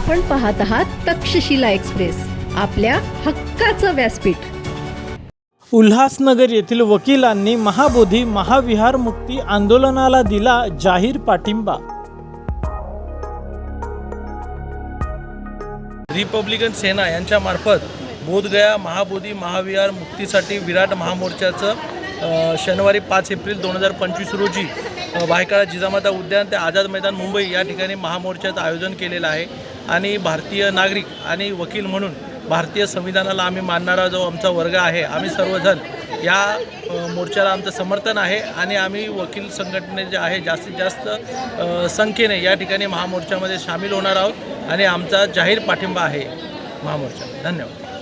आपण पाहत आहात तक्षशिला एक्सप्रेस, आपल्या हक्काचं व्यासपीठ। उल्हासनगर येथील वकिलांनी महाबोधी महाविहार मुक्ती आंदोलनाला दिला जाहीर पाठिंबा। रिपब्लिकन सेना यांच्यामार्फत बोधगया महाबोधी महाविहार मुक्तीसाठी विराट महामोर्चाचं शनिवारी 5 एप्रिल 2025 रोजी भायखळा जिजामाता उद्यान ते आझाद मैदान मुंबई या ठिकाणी महामोर्चाचं आयोजन केलेलं आहे। आणि भारतीय नागरिक आणि वकील म्हणून भारतीय संविधानाला आम्ही मानणारा जो आमचा वर्ग आहे, आम्ही सर्वजण या मोर्चाला आमचं समर्थन आहे। आणि आम्ही वकील संघटने जे आहे जास्तीत जास्त संख्येने या ठिकाणी महामोर्चामध्ये सामील होणार आहोत आणि आमचा जाहीर पाठिंबा आहे महामोर्चा। धन्यवाद।